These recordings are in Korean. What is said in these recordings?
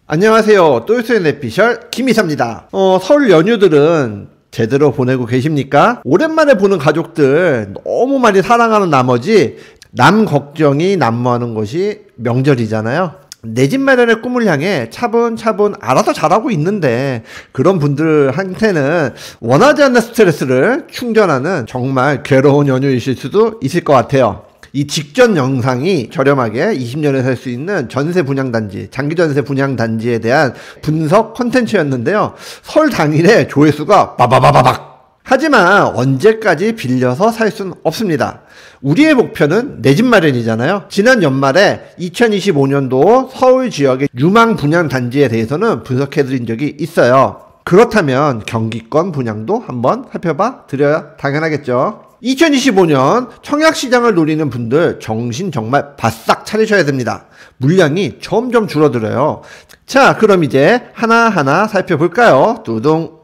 안녕하세요. 또요스의 내피셜 김이사입니다. 설 연휴들은 제대로 보내고 계십니까? 오랜만에 보는 가족들 너무 많이 사랑하는 나머지 남 걱정이 난무하는 것이 명절이잖아요. 내 집 마련의 꿈을 향해 차분차분 알아서 잘하고 있는데 그런 분들한테는 원하지 않는 스트레스를 충전하는 정말 괴로운 연휴이실 수도 있을 것 같아요. 이 직전 영상이 저렴하게 20년에 살 수 있는 전세 분양단지, 장기전세 분양단지에 대한 분석 콘텐츠였는데요. 설 당일에 조회수가 바바바바박! 하지만 언제까지 빌려서 살 수는 없습니다. 우리의 목표는 내 집 마련이잖아요. 지난 연말에 2025년도 서울 지역의 유망 분양 단지에 대해서는 분석해드린 적이 있어요. 그렇다면 경기권 분양도 한번 살펴봐 드려야 당연하겠죠. 2025년 청약시장을 노리는 분들 정신 정말 바싹 차리셔야 됩니다. 물량이 점점 줄어들어요. 자, 그럼 이제 하나하나 살펴볼까요? 두둥.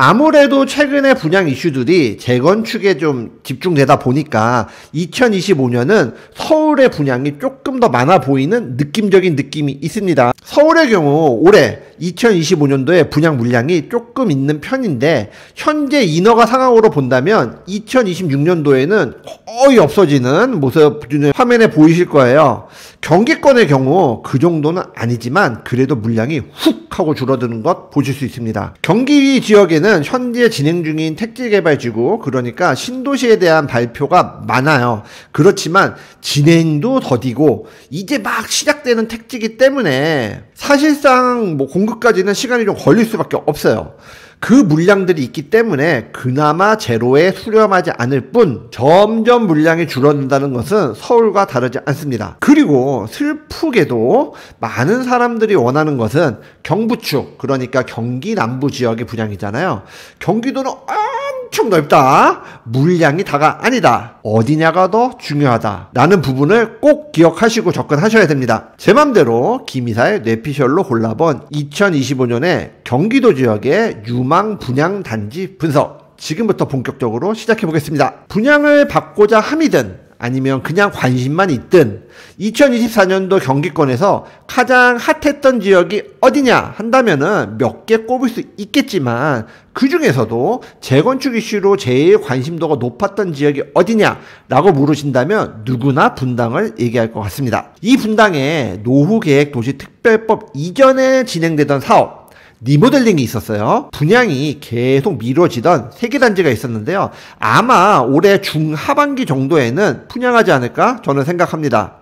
아무래도 최근에 분양 이슈들이 재건축에 좀 집중되다 보니까 2025년은 서울의 분양이 조금 더 많아 보이는 느낌적인 느낌이 있습니다. 서울의 경우 올해 2025년도에 분양 물량이 조금 있는 편인데 현재 인허가 상황으로 본다면 2026년도에는 거의 없어지는 모습 화면에 보이실 거예요. 경기권의 경우 그 정도는 아니지만 그래도 물량이 훅 하고 줄어드는 것 보실 수 있습니다. 경기 지역에는 현재 진행 중인 택지개발지구, 그러니까 신도시에 대한 발표가 많아요. 그렇지만 진행도 더디고 이제 막 시작되는 택지이기 때문에 사실상 공급까지는 시간이 좀 걸릴 수밖에 없어요. 그 물량들이 있기 때문에 그나마 제로에 수렴하지 않을 뿐 점점 물량이 줄어든다는 것은 서울과 다르지 않습니다. 그리고 슬프게도 많은 사람들이 원하는 것은 경부축, 그러니까 경기 남부 지역의 분양이잖아요. 경기도는 엄청 넓다. 물량이 다가 아니다. 어디냐가 더 중요하다. 라는 부분을 꼭 기억하시고 접근하셔야 됩니다. 제 맘대로 김이사의 뇌피셜로 골라본 2025년에 경기도 지역의 유망 분양 단지 분석. 지금부터 본격적으로 시작해 보겠습니다. 분양을 받고자 함이든 아니면 그냥 관심만 있든 2024년도 경기권에서 가장 핫했던 지역이 어디냐 한다면은 몇 개 꼽을 수 있겠지만 그 중에서도 재건축 이슈로 제일 관심도가 높았던 지역이 어디냐 라고 물으신다면 누구나 분당을 얘기할 것 같습니다. 이 분당에 노후계획도시특별법 이전에 진행되던 사업 리모델링이 있었어요. 분양이 계속 미뤄지던 3개 단지가 있었는데요. 아마 올해 중하반기 정도에는 분양하지 않을까 저는 생각합니다.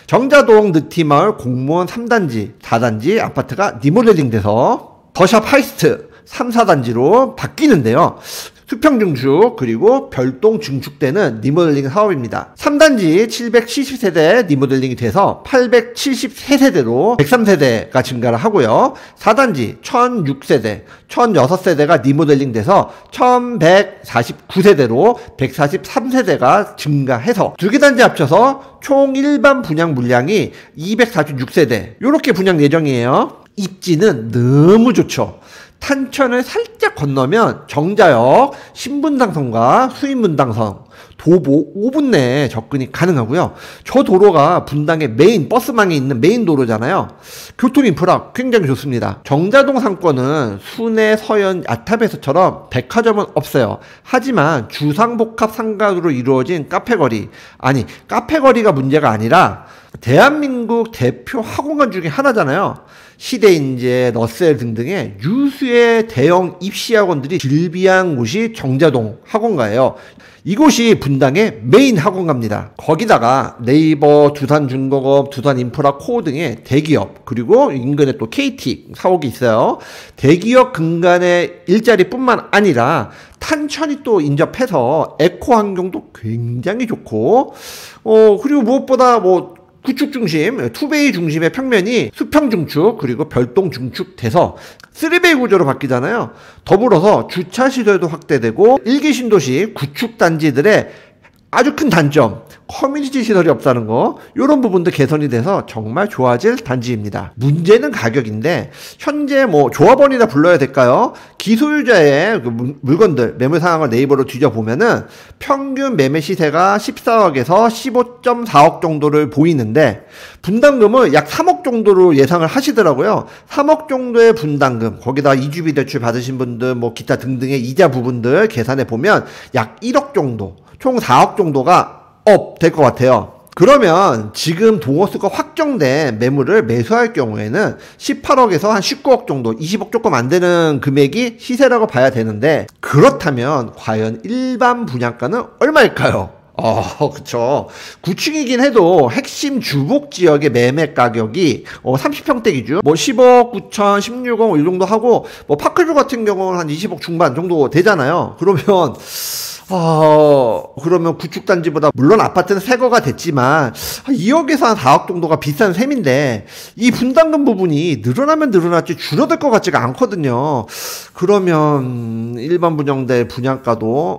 정자동 느티마을 공무원 3단지, 4단지 아파트가 리모델링 돼서 더샵 하이스트 3, 4단지로 바뀌는데요. 수평중축 그리고 별동 중축되는 리모델링 사업입니다. 3단지 770세대 리모델링이 돼서 873세대로 103세대가 증가를 하고요. 4단지 1006세대, 1006세대가 리모델링 돼서 1149세대로 143세대가 증가해서 2개 단지 합쳐서 총 일반 분양 물량이 246세대 이렇게 분양 예정이에요. 입지는 너무 좋죠. 탄천을 살짝 건너면 정자역, 신분당선과 수인분당선, 도보 5분 내에 접근이 가능하고요. 저 도로가 분당의 메인 버스망에 있는 메인 도로잖아요. 교통 인프라 굉장히 좋습니다. 정자동 상권은 순회, 서현, 야탑에서처럼 백화점은 없어요. 하지만 주상복합 상가로 이루어진 카페거리, 아니 카페거리가 문제가 아니라 대한민국 대표 학원관 중에 하나잖아요. 시대인재, 러셀 등등의 유수의 대형 입시학원들이 즐비한 곳이 정자동 학원가예요. 이곳이 분당의 메인 학원가입니다. 거기다가 네이버, 두산중공업, 두산인프라코어 등의 대기업, 그리고 인근에 또 KT 사옥이 있어요. 대기업 근간의 일자리뿐만 아니라 탄천이 또 인접해서 에코 환경도 굉장히 좋고, 그리고 무엇보다 구축 중심, 투베이 중심의 평면이 수평 중축 그리고 별동 중축 돼서 3베이 구조로 바뀌잖아요. 더불어서 주차 시설도 확대되고 1기 신도시 구축 단지들의 아주 큰 단점, 커뮤니티 시설이 없다는 거, 이런 부분도 개선이 돼서 정말 좋아질 단지입니다. 문제는 가격인데 현재 뭐 조합원이라 불러야 될까요? 기소유자의 그 물건들 매물 상황을 네이버로 뒤져보면은 평균 매매 시세가 14억에서 15.4억 정도를 보이는데 분담금을 약 3억 정도로 예상을 하시더라고요. 3억 정도의 분담금, 거기다 이주비 대출 받으신 분들 뭐 기타 등등의 이자 부분들 계산해 보면 약 1억 정도, 총 4억 정도가 될 것 같아요. 그러면 지금 동호수가 확정된 매물을 매수할 경우에는 18억에서 한 19억 정도, 20억 조금 안 되는 금액이 시세라고 봐야 되는데, 그렇다면 과연 일반 분양가는 얼마일까요? 그쵸. 구층이긴 해도 핵심 주복 지역의 매매 가격이 30평대 기준 뭐 10억 9천, 16억 이 정도 하고, 뭐 파크주 같은 경우는 한 20억 중반 정도 되잖아요. 그러면 구축단지보다 물론 아파트는 새거가 됐지만 2억에서 한 4억 정도가 비싼 셈인데 이 분담금 부분이 늘어나면 늘어났지 줄어들 것 같지가 않거든요. 그러면 일반 분양대 분양가도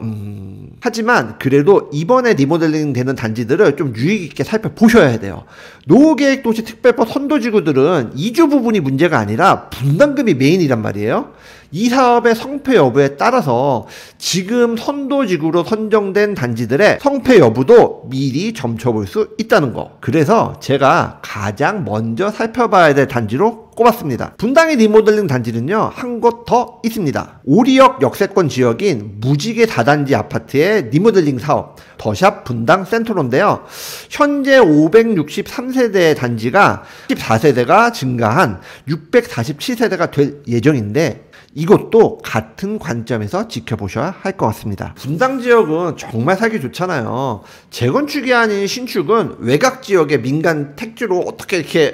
하지만 그래도 이번에 리모델링 되는 단지들을 좀 유의 깊게 살펴보셔야 돼요. 노후계획도시 특별법 선도지구들은 이주 부분이 문제가 아니라 분담금이 메인이란 말이에요. 이 사업의 성패 여부에 따라서 지금 선도지구로 선정된 단지들의 성패 여부도 미리 점쳐볼 수 있다는 거. 그래서 제가 가장 먼저 살펴봐야 될 단지로 꼽았습니다. 분당의 리모델링 단지는요, 한 곳 더 있습니다. 오리역 역세권 지역인 무지개 다단지 아파트의 리모델링 사업, 더샵 분당 센트로인데요. 현재 563세대 단지가 14세대가 증가한 647세대가 될 예정인데, 이것도 같은 관점에서 지켜보셔야 할 것 같습니다. 분당 지역은 정말 살기 좋잖아요. 재건축이 아닌 신축은 외곽 지역의 민간 택지로 어떻게 이렇게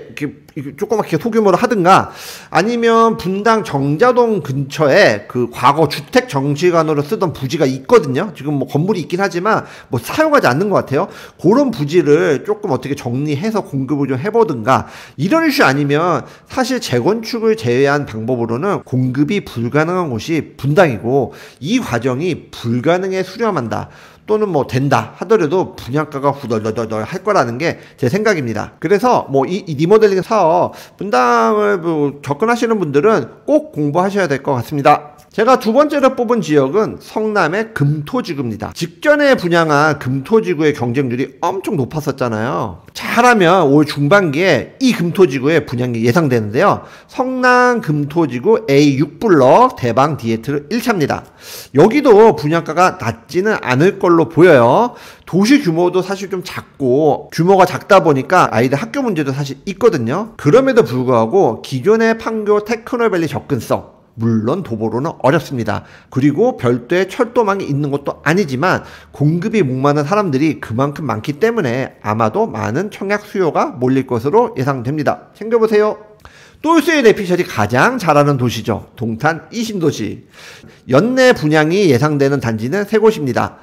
조그맣게 소규모로 하든가, 아니면 분당 정자동 근처에 그 과거 주택 정치관으로 쓰던 부지가 있거든요. 지금 뭐 건물이 있긴 하지만 뭐 사용하지 않는 것 같아요. 그런 부지를 조금 어떻게 정리해서 공급을 좀 해보든가, 이런 이슈 아니면 사실 재건축을 제외한 방법으로는 공급이 불가능한 곳이 분당이고, 이 과정이 불가능에 수렴한다 또는 뭐 된다 하더라도 분양가가 후덜덜덜 할 거라는 게 제 생각입니다. 그래서 뭐 이 리모델링 사업 분당을 뭐 접근하시는 분들은 꼭 공부하셔야 될 것 같습니다. 제가 두 번째로 뽑은 지역은 성남의 금토지구입니다. 직전에 분양한 금토지구의 경쟁률이 엄청 높았었잖아요. 잘하면 올 중반기에 이 금토지구의 분양이 예상되는데요. 성남 금토지구 A6블럭 대방 디에트 1차입니다. 여기도 분양가가 낮지는 않을 걸로 보여요. 도시 규모도 사실 좀 작고, 규모가 작다 보니까 아이들 학교 문제도 사실 있거든요. 그럼에도 불구하고 기존의 판교 테크노밸리 접근성, 물론 도보로는 어렵습니다. 그리고 별도의 철도망이 있는 것도 아니지만 공급이 목마른 사람들이 그만큼 많기 때문에 아마도 많은 청약 수요가 몰릴 것으로 예상됩니다. 챙겨보세요. 똘스의 레피셜이 가장 잘하는 도시죠. 동탄 이신도시. 연내 분양이 예상되는 단지는 세 곳입니다.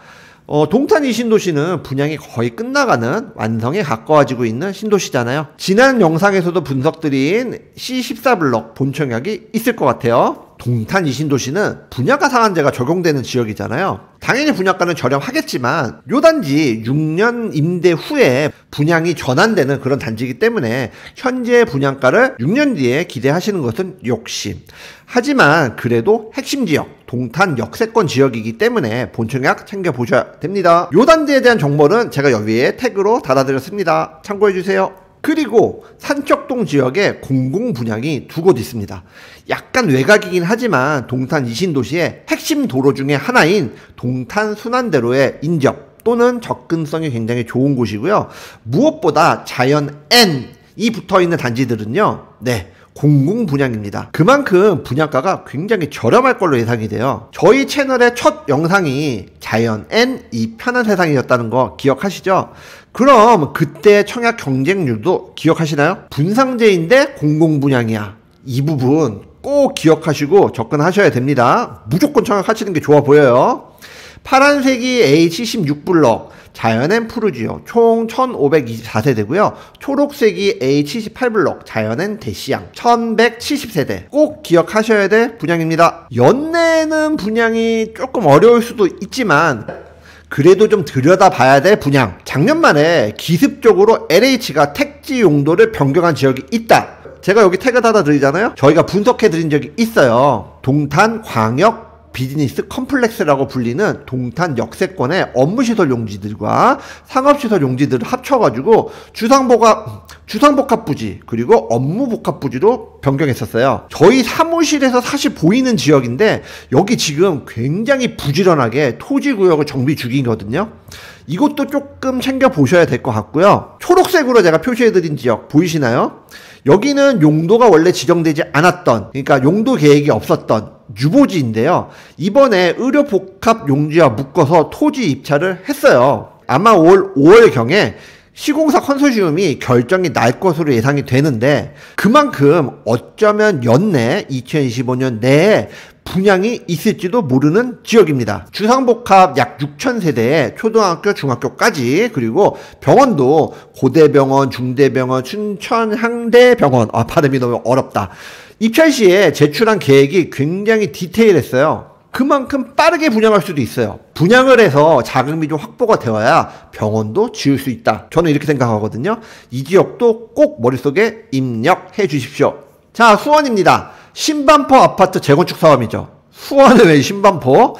동탄 이신도시는 분양이 거의 끝나가는 완성에 가까워지고 있는 신도시잖아요. 지난 영상에서도 분석드린 C14블럭 본청약이 있을 것 같아요. 동탄 이신도시는 분양가 상한제가 적용되는 지역이잖아요. 당연히 분양가는 저렴하겠지만 요 단지 6년 임대 후에 분양이 전환되는 그런 단지이기 때문에 현재 분양가를 6년 뒤에 기대하시는 것은 욕심. 하지만 그래도 핵심 지역, 동탄 역세권 지역이기 때문에 본청약 챙겨보셔야 됩니다. 요 단지에 대한 정보는 제가 여기에 태그로 달아드렸습니다. 참고해주세요. 그리고 산적동 지역에 공공분양이 두 곳 있습니다. 약간 외곽이긴 하지만 동탄 이신도시의 핵심 도로 중에 하나인 동탄 순환대로의 인접 또는 접근성이 굉장히 좋은 곳이고요. 무엇보다 자연 N이 붙어있는 단지들은요, 공공분양입니다. 그만큼 분양가가 굉장히 저렴할 걸로 예상이 돼요. 저희 채널의 첫 영상이 자연 N 이 편한 세상이었다는 거 기억하시죠? 그럼 그때 청약 경쟁률도 기억하시나요? 분상제인데 공공분양이야. 이 부분 꼭 기억하시고 접근하셔야 됩니다. 무조건 청약하시는 게 좋아 보여요. 파란색이 A76블럭 자연엔 푸르지오 총 1524세대고요. 초록색이 A78블럭 자연엔 대시양 1170세대. 꼭 기억하셔야 될 분양입니다. 연내는 분양이 조금 어려울 수도 있지만 그래도 좀 들여다봐야 될 분양. 작년 말에 기습적으로 LH가 택지 용도를 변경한 지역이 있다. 제가 여기 태그 달아드리잖아요. 저희가 분석해드린 적이 있어요. 동탄 광역 비즈니스 컴플렉스라고 불리는 동탄 역세권의 업무시설 용지들과 상업시설 용지들을 합쳐가지고 주상복합부지 그리고 업무복합부지로 변경했었어요. 저희 사무실에서 사실 보이는 지역인데 여기 지금 굉장히 부지런하게 토지구역을 정비 중이거든요. 이것도 조금 챙겨보셔야 될 것 같고요. 초록색으로 제가 표시해드린 지역 보이시나요? 여기는 용도가 원래 지정되지 않았던, 그러니까 용도 계획이 없었던 유보지인데요. 이번에 의료복합 용지와 묶어서 토지 입찰을 했어요. 아마 올 5월경에 시공사 컨소시엄이 결정이 날 것으로 예상이 되는데 그만큼 어쩌면 연내 2025년 내에 분양이 있을지도 모르는 지역입니다. 주상복합 약 6,000세대에 초등학교, 중학교까지 그리고 병원도 고대병원, 중대병원, 춘천향대병원 발음이 너무 어렵다. 입찰 시에 제출한 계획이 굉장히 디테일했어요. 그만큼 빠르게 분양할 수도 있어요. 분양을 해서 자금이 좀 확보가 되어야 병원도 지을 수 있다. 저는 이렇게 생각하거든요. 이 지역도 꼭 머릿속에 입력해 주십시오. 자, 수원입니다. 신반포 아파트 재건축 사업이죠. 수원의 왜 신반포?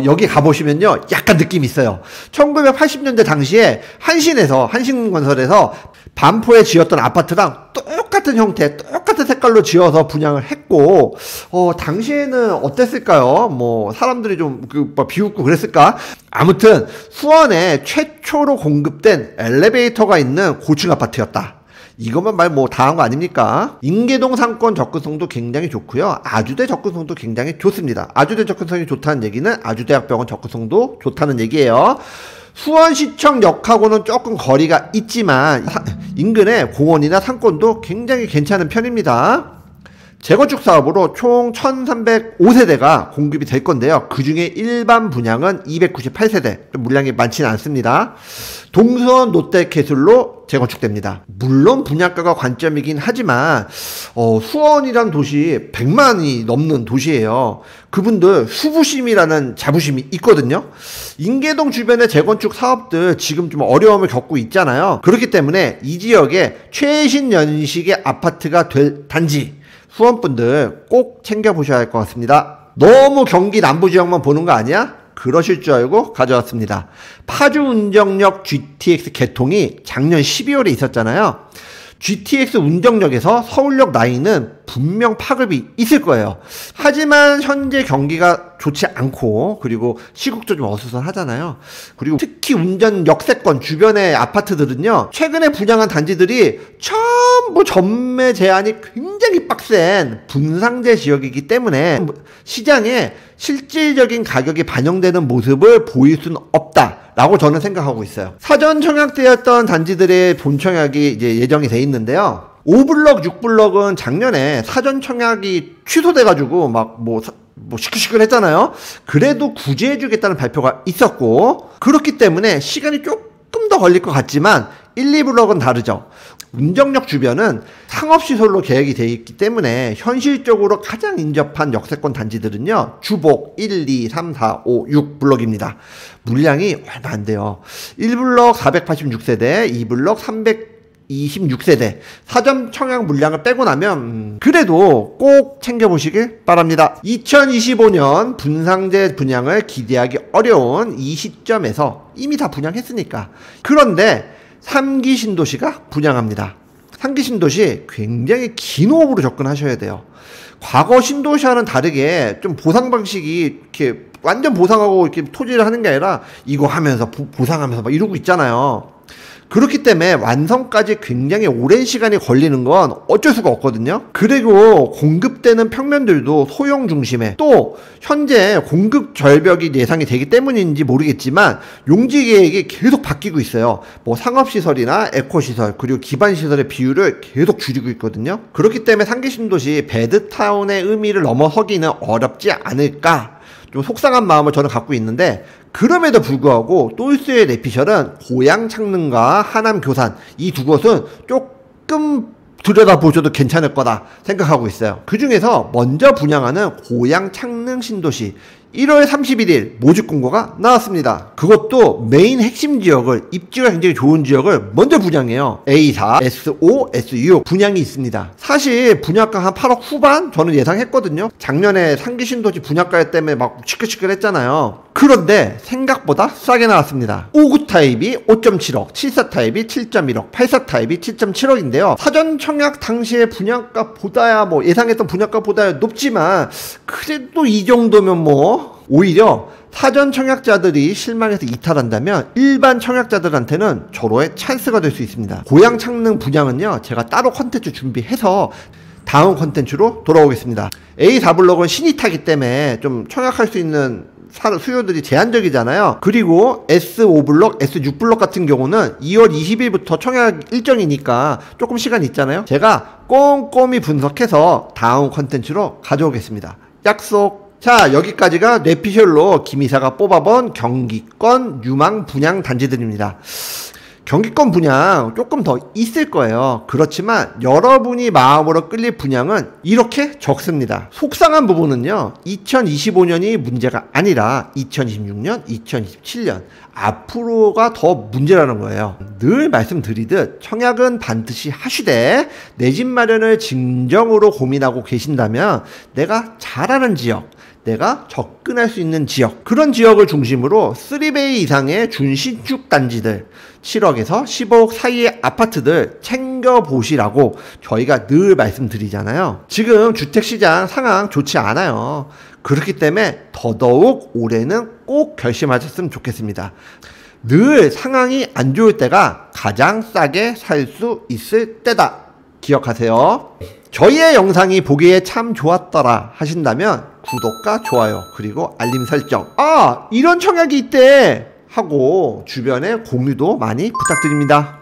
여기 가보시면요. 약간 느낌이 있어요. 1980년대 당시에 한신건설에서 반포에 지었던 아파트랑 똑같은 형태, 똑같은 색깔로 지어서 분양을 했고, 당시에는 어땠을까요? 뭐, 사람들이 좀, 비웃고 그랬을까? 아무튼, 수원에 최초로 공급된 엘리베이터가 있는 고층 아파트였다. 이것만 말 뭐 다 한 거 아닙니까? 인계동 상권 접근성도 굉장히 좋고요. 아주대 접근성도 굉장히 좋습니다. 아주대 접근성이 좋다는 얘기는 아주대학병원 접근성도 좋다는 얘기예요. 수원시청역하고는 조금 거리가 있지만 인근에 공원이나 상권도 굉장히 괜찮은 편입니다. 재건축 사업으로 총 1305세대가 공급이 될 건데요. 그 중에 일반 분양은 298세대, 물량이 많지는 않습니다. 동선 롯데캐슬로 재건축됩니다. 물론 분양가가 관점이긴 하지만 수원이란 도시 100만이 넘는 도시예요. 그분들 수부심이라는 자부심이 있거든요. 인계동 주변의 재건축 사업들 지금 좀 어려움을 겪고 있잖아요. 그렇기 때문에 이 지역에 최신 연식의 아파트가 될 단지 수원분들 꼭 챙겨보셔야 할 것 같습니다. 너무 경기 남부지역만 보는 거 아니야? 그러실 줄 알고 가져왔습니다. 파주운정역 GTX 개통이 작년 12월에 있었잖아요. GTX 운정역에서 서울역 라인은 분명 파급이 있을 거예요. 하지만 현재 경기가 좋지 않고 그리고 시국도 좀 어수선하잖아요. 그리고 특히 운전 역세권 주변의 아파트들은요. 최근에 분양한 단지들이 전부 전매 제한이 굉장히 빡센 분상제 지역이기 때문에 시장에 실질적인 가격이 반영되는 모습을 보일 수는 없다. 라고 저는 생각하고 있어요. 사전 청약되었던 단지들의 본 청약이 이제 예정이 돼 있는데요. 5블럭, 6블럭은 작년에 사전 청약이 취소돼가지고 막 시끌시끌했잖아요. 그래도 구제해주겠다는 발표가 있었고 그렇기 때문에 시간이 조금 더 걸릴 것 같지만 1, 2블럭은 다르죠. 운정역 주변은 상업시설로 계획이 되어 있기 때문에 현실적으로 가장 인접한 역세권 단지들은요. 주복 1, 2, 3, 4, 5, 6블럭입니다. 물량이 얼마 안 돼요. 1블럭 486세대, 2블럭 326세대. 사전 청약 물량을 빼고 나면 그래도 꼭 챙겨보시길 바랍니다. 2025년 분상제 분양을 기대하기 어려운 이 시점에서 이미 다 분양했으니까. 그런데 3기 신도시가 분양합니다. 3기 신도시 굉장히 긴 호흡으로 접근하셔야 돼요. 과거 신도시와는 다르게 좀 보상 방식이 이렇게 완전 보상하고 이렇게 토지를 하는 게 아니라 이거 하면서 보상하면서 막 이러고 있잖아요. 그렇기 때문에 완성까지 굉장히 오랜 시간이 걸리는 건 어쩔 수가 없거든요. 그리고 공급되는 평면들도 소형 중심에 또 현재 공급 절벽이 예상이 되기 때문인지 모르겠지만 용지 계획이 계속 바뀌고 있어요. 뭐 상업시설이나 에코시설 그리고 기반시설의 비율을 계속 줄이고 있거든요. 그렇기 때문에 3기 신도시 베드타운의 의미를 넘어서기는 어렵지 않을까, 좀 속상한 마음을 저는 갖고 있는데, 그럼에도 불구하고 또이스의 내피셜은 고양 창릉과 하남 교산 이 두 곳은 조금 들여다보셔도 괜찮을 거다 생각하고 있어요. 그 중에서 먼저 분양하는 고양 창릉 신도시, 1월 31일 모집 공고가 나왔습니다. 그것도 메인 핵심 지역을, 입지가 굉장히 좋은 지역을 먼저 분양해요. A4, S5, SU 분양이 있습니다. 사실 분양가 한 8억 후반 저는 예상했거든요. 작년에 상기신도시 분양가 때문에 막 시끌시끌했잖아요. 그런데 생각보다 싸게 나왔습니다. 59 타입이 5.7억, 74 타입이 7.1억, 84 타입이 7.7억인데요. 사전 청약 당시의 분양가보다야 뭐 예상했던 분양가보다야 높지만 그래도 이 정도면 뭐 오히려 사전 청약자들이 실망해서 이탈한다면 일반 청약자들한테는 절호의 찬스가 될 수 있습니다. 고양 창릉 분양은요, 제가 따로 컨텐츠 준비해서 다음 컨텐츠로 돌아오겠습니다. A4블록은 신이 타기 때문에 좀 청약할 수 있는 수요들이 제한적이잖아요. 그리고 S5블록, S6블록 같은 경우는 2월 20일부터 청약 일정이니까 조금 시간 있잖아요. 제가 꼼꼼히 분석해서 다음 컨텐츠로 가져오겠습니다. 약속! 자, 여기까지가 뇌피셜로 김이사가 뽑아본 경기권 유망 분양 단지들입니다. 경기권 분양 조금 더 있을 거예요. 그렇지만 여러분이 마음으로 끌릴 분양은 이렇게 적습니다. 속상한 부분은요, 2025년이 문제가 아니라 2026년, 2027년 앞으로가 더 문제라는 거예요. 늘 말씀드리듯 청약은 반드시 하시되 내 집 마련을 진정으로 고민하고 계신다면 내가 잘하는 지역, 내가 접근할 수 있는 지역, 그런 지역을 중심으로 3베이 이상의 준신축 단지들, 7억에서 15억 사이의 아파트들 챙겨보시라고 저희가 늘 말씀드리잖아요. 지금 주택시장 상황 좋지 않아요. 그렇기 때문에 더더욱 올해는 꼭 결심하셨으면 좋겠습니다. 늘 상황이 안 좋을 때가 가장 싸게 살 수 있을 때다. 기억하세요. 저희의 영상이 보기에 참 좋았더라 하신다면 구독과 좋아요 그리고 알림 설정, 아 이런 청약이 있대 하고 주변에 공유도 많이 부탁드립니다.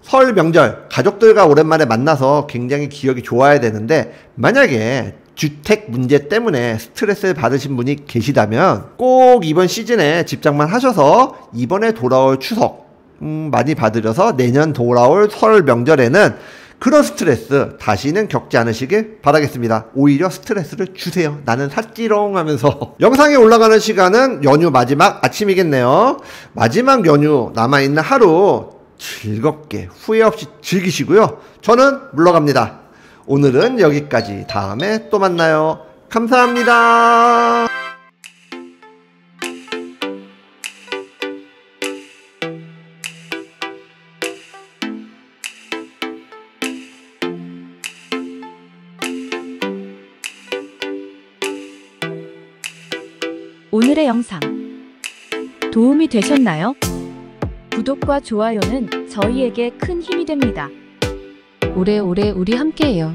설 명절 가족들과 오랜만에 만나서 굉장히 기억이 좋아야 되는데 만약에 주택 문제 때문에 스트레스를 받으신 분이 계시다면 꼭 이번 시즌에 집장만 하셔서 이번에 돌아올 추석 많이 받으셔서 내년 돌아올 설 명절에는 그런 스트레스 다시는 겪지 않으시길 바라겠습니다. 오히려 스트레스를 주세요. 나는 샀지롱 하면서. 영상이 올라가는 시간은 연휴 마지막 아침이겠네요. 마지막 연휴 남아있는 하루 즐겁게 후회 없이 즐기시고요. 저는 물러갑니다. 오늘은 여기까지. 다음에 또 만나요. 감사합니다. 오늘의 영상 도움이 되셨나요? 구독과 좋아요는 저희에게 큰 힘이 됩니다. 오래오래 우리 함께해요.